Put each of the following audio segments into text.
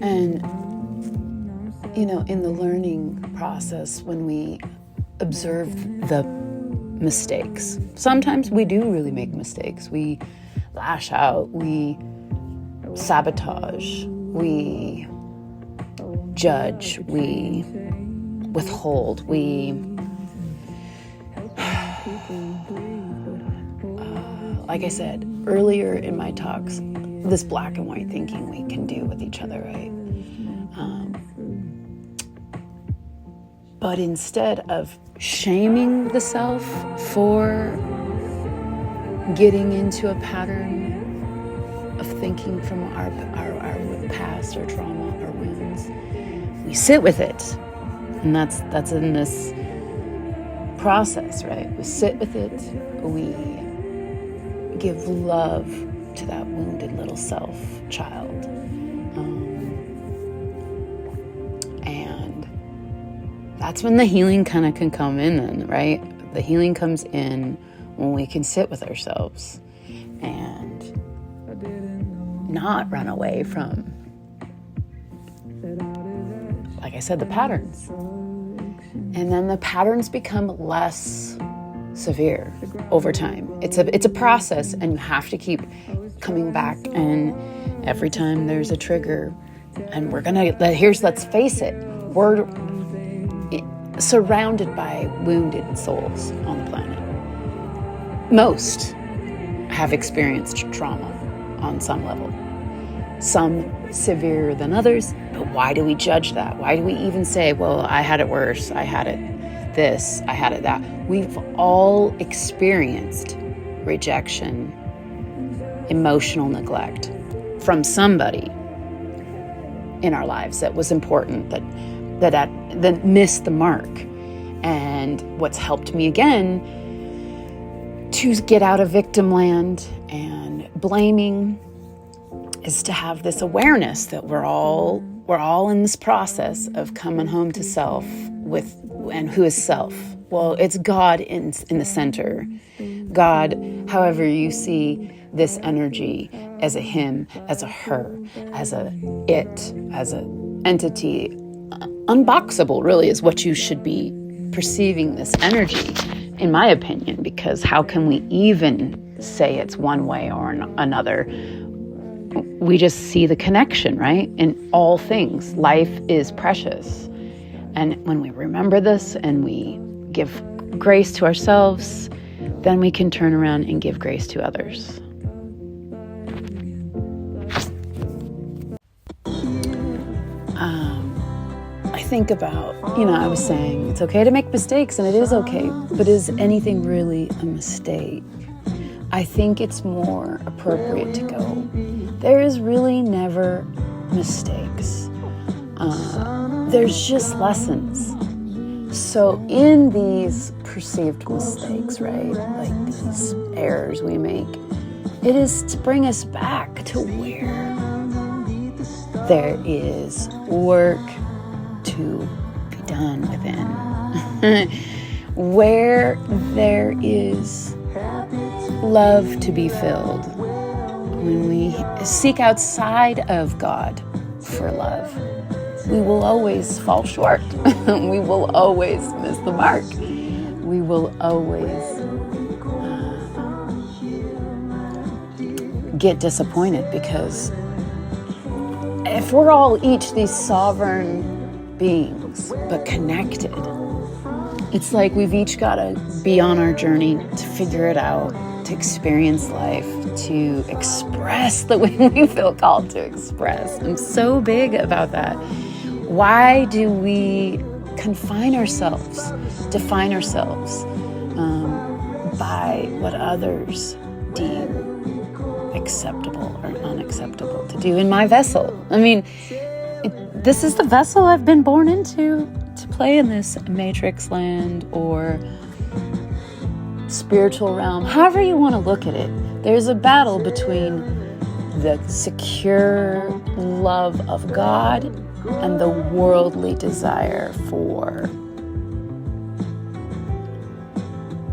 And, in the learning process, when we observe the mistakes, sometimes we do really make mistakes. We lash out, we sabotage, we judge, we withhold, like I said earlier in my talks, this black and white thinking we can do with each other, right? But instead of shaming the self for getting into a pattern of thinking from our past, or trauma, or wounds, we sit with it. And that's in this process, right? We sit with it, we give love to that wounded little self child. And that's when the healing kind of can come in then, right? The healing comes in when we can sit with ourselves and not run away from, like I said, the patterns. And then the patterns become less severe over time. It's a process, and you have to keep coming back. And every time there's a trigger, and let's face it, we're surrounded by wounded souls on the planet. Most have experienced trauma on some level. Some severer than others, but why do we judge that? Why do we even say, well, I had it worse, I had it this, I had it that? We've all experienced rejection, emotional neglect from somebody in our lives that was important, that missed the mark. And what's helped me again to get out of victim land and blaming is to have this awareness that we're all in this process of coming home to self and who is self? Well, it's God in the center. God, however you see this energy, as a him, as a her, as a it, as an entity, unboxable really is what you should be perceiving this energy, in my opinion, because how can we even say it's one way or another? We just see the connection, right? In all things, life is precious. And when we remember this and we give grace to ourselves, then we can turn around and give grace to others. I think about, I was saying it's okay to make mistakes, and it is okay, but is anything really a mistake? I think it's more appropriate to go, there is really never mistakes. There's just lessons. So in these perceived mistakes, right, like these errors we make, it is to bring us back to where there is work to be done within, where there is love to be filled. When we seek outside of God for love, we will always fall short. We will always miss the mark. We will always get disappointed, because if we're all each these sovereign beings, but connected, it's like we've each got to be on our journey to figure it out, to experience life, to express the way we feel called to express. I'm so big about that. Why do we define ourselves by what others deem acceptable or unacceptable to do in my vessel? I mean, this is the vessel I've been born into, to play in this matrix land or spiritual realm, however you want to look at it. There's a battle between the secure love of God and the worldly desire for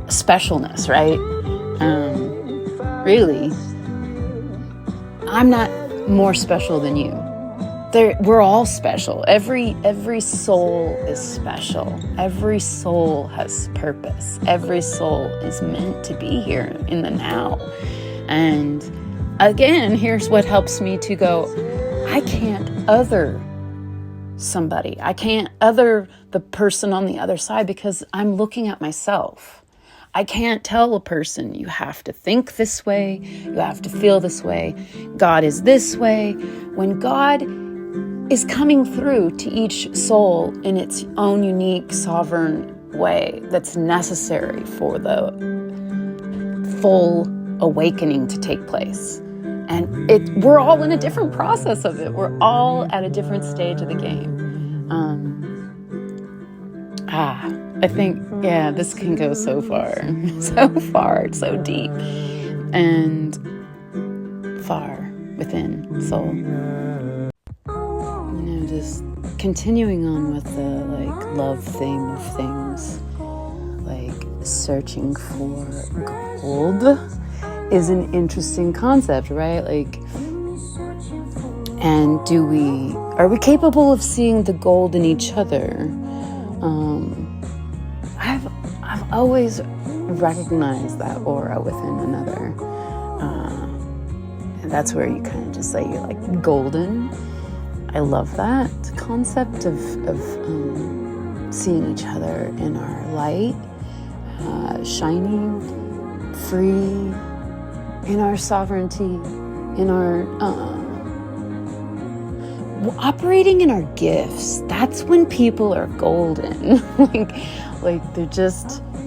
specialness, right? Really, I'm not more special than you. we're all special. Every soul is special. Every soul has purpose. Every soul is meant to be here in the now. And again, here's what helps me to go, I can't other somebody. I can't other the person on the other side because I'm looking at myself. I can't tell a person, you have to think this way, you have to feel this way, God is this way. When God is coming through to each soul in its own unique, sovereign way that's necessary for the full awakening to take place. And we're all in a different process of it. We're all at a different stage of the game. I think, this can go so far, so deep, and far within soul. Just continuing on with the love theme of things, searching for gold is an interesting concept, right? And are we capable of seeing the gold in each other? I've always recognized that aura within another. And that's where you kind of just say you're golden. I love that concept of seeing each other in our light, shining, free, in our sovereignty, in our operating in our gifts. That's when people are golden.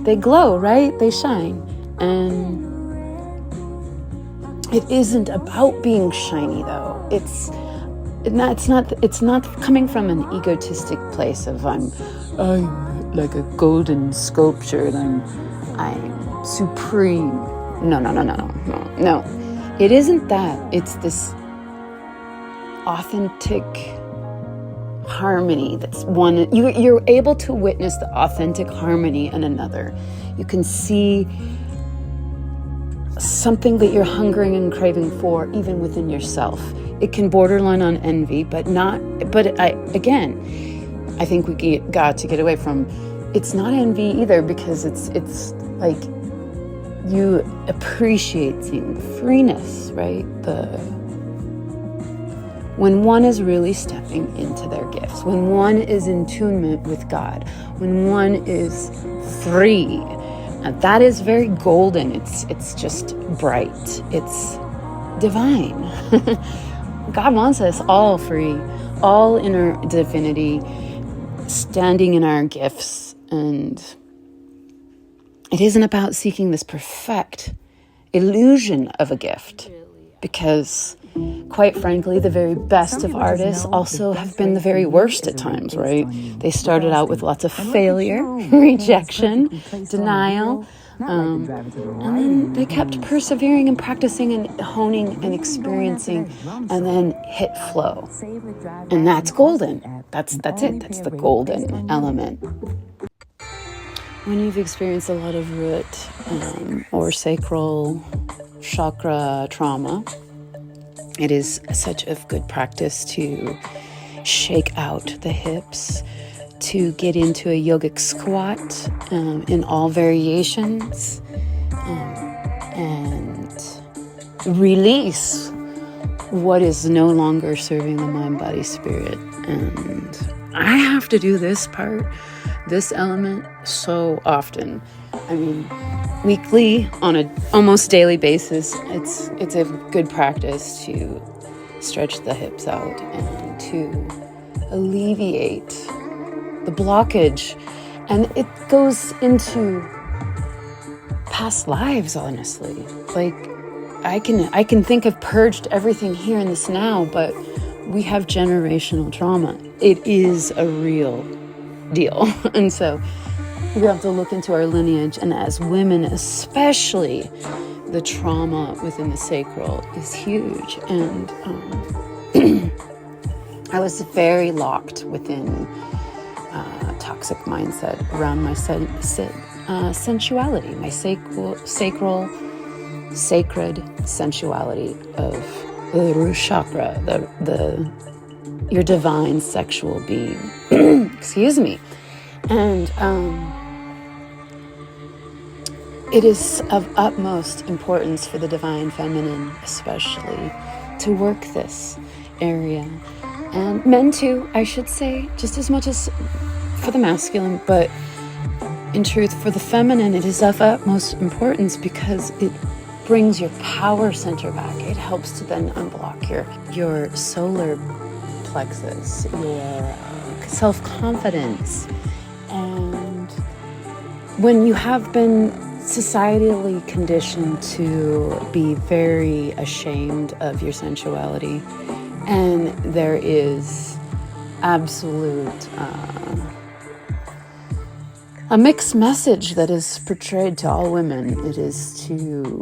they glow, right? They shine. And it isn't about being shiny though. It's not coming from an egotistic place of I'm like a golden sculpture and I'm supreme. No. It isn't that. It's this authentic harmony that's one. You're able to witness the authentic harmony in another. You can see something that you're hungering and craving for even within yourself. It can borderline on envy, I think we got to get away from, it's not envy either, because it's like you appreciating freeness, right? When one is really stepping into their gifts, when one is in tunement with God, when one is free, that is very golden. It's just bright. It's divine. God wants us all free, all in our divinity, standing in our gifts. And it isn't about seeking this perfect illusion of a gift, because quite frankly, the very best of artists also have been the very worst at times, right? They started out with lots of failure, rejection, denial, and then they kept persevering and practicing and honing and experiencing, and then hit flow. And that's golden. That's it. That's the golden element. When you've experienced a lot of root or sacral chakra trauma, it is such a good practice to shake out the hips, to get into a yogic squat in all variations, and release what is no longer serving the mind, body, spirit. And I have to do this part, this element, so often. I mean, weekly, on an almost daily basis. It's a good practice to stretch the hips out and to alleviate the blockage. And it goes into past lives, honestly. I can think I've purged everything here in this now, but we have generational trauma. It is a real deal. And so we have to look into our lineage, and as women especially, the trauma within the sacral is huge. And I was very locked within toxic mindset around my sensuality, my sacral, sacred sensuality of the root chakra, the your divine sexual being. Excuse me. And it is of utmost importance for the divine feminine, especially, to work this area. And men too, I should say, just as much as for the masculine, but in truth, for the feminine, it is of utmost importance because it brings your power center back. It helps to then unblock your solar plexus, your self-confidence. And when you have been societally conditioned to be very ashamed of your sensuality, and there is absolute a mixed message that is portrayed to all women. It is to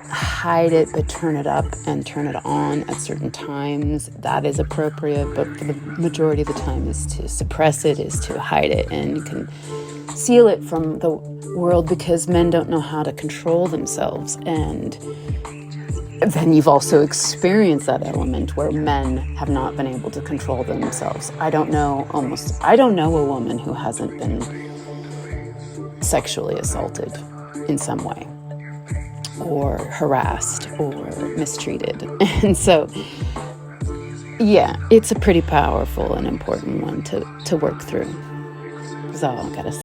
hide it but turn it up and turn it on at certain times. That is appropriate, but for the majority of the time is to suppress it, is to hide it, and you can conceal it from the world because men don't know how to control themselves. And then you've also experienced that element where men have not been able to control themselves. I don't know a woman who hasn't been sexually assaulted in some way, or harassed, or mistreated. And so, yeah, it's a pretty powerful and important one to work through. That's all I gotta say.